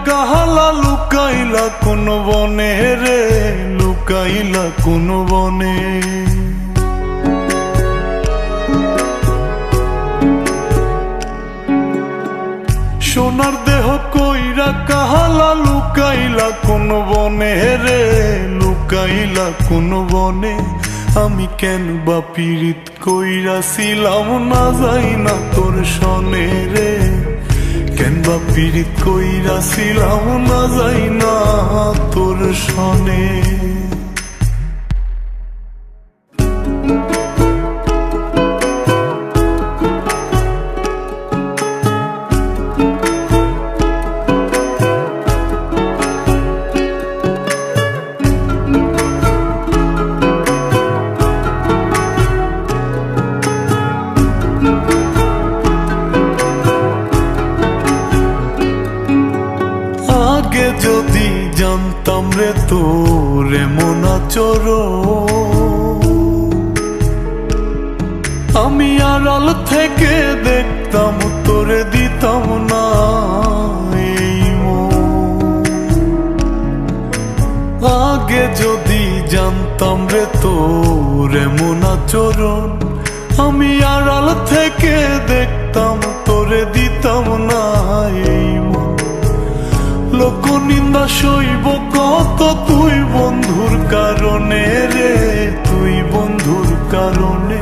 কাহালা লুকাইলা কোন বনে রে, লুকাইলা কোন বনে। সোনার দেহ কইরা কাহালা লুকাইলা কোন বনে রে, লুকাইলা কোন বনে। আমি কেন বা পীড়িত কইরাছিলাম না যাই না তোর সনে রে, কেন বা পীড়িত কইরাছিলাম না যাই না তোর সনে। আগে যদি জানতাম রে তোর এমন আচরণ, আমি আড়াল থেকে দেখতাম তোরে দিতাম না এই মন। আগে যদি জানতাম রে তোর এমন আচরণ, আমি আড়াল থেকে দেখতাম তোরে দিতাম না এই মন। লোক নিন্দা সইব কত তুই বন্ধুর কারণে রে, তুই বন্ধুর কারণে।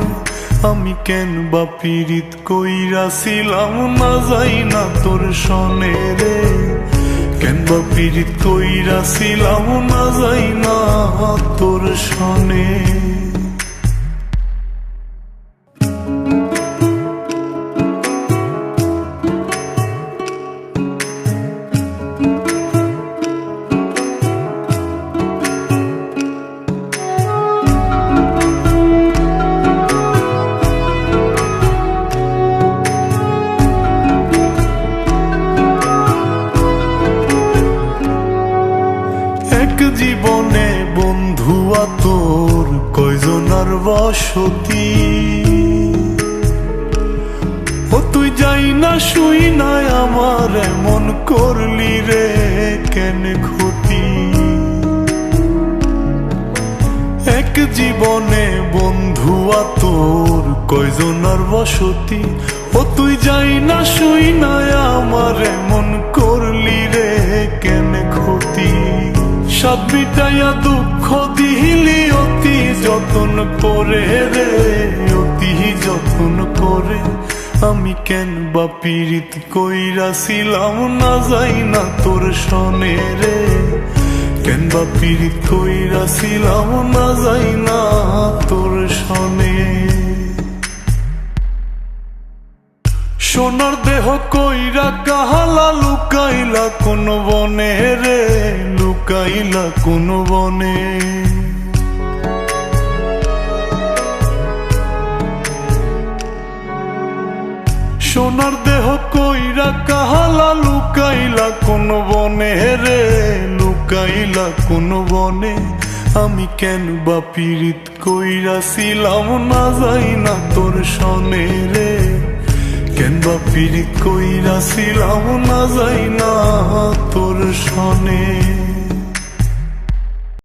আমি কেন বা পীড়িত কইরাছিলাম না যাই না তোর সনে রে, কেন বা পীড়িত কইরাছিলাম না যাই না তোর সনে। জীবনে বন্ধুয়া তোর কয়জনার বসতি, ও তুই যাই না শুই নাই আমার এমন করলি রে কেন ক্ষতি। এক জীবনে বন্ধুয়া তোর কয়জনার বসতি, ও তুই যাই না শুই নাই আমার এমন করলি রে কেন ক্ষতি। সব মিটাইয়া দুঃখ দিলি অতি যতন করে রে, অতি যতন করে। আমি কেন বা পীড়িত কইরাছিলাম না যাই না তোর সনে রে, কেন বা পীড়িত কইরাছিলাম না যাই না তোর সনে। সোনার দেহ কইরা কাহালা লুকাইলা কোন বনে রে, লুকাইলা কোন বনে। সোনার দেহ কইরা কাহালা লুকাইলা কোন বনে রে, লুকাইলা কোন বনে। আমি কেন বা পীড়িত কইরাছিলাম না যাই না তোর সনে রে, কেন বা পীড়িত কইরাছিলাম না যাই না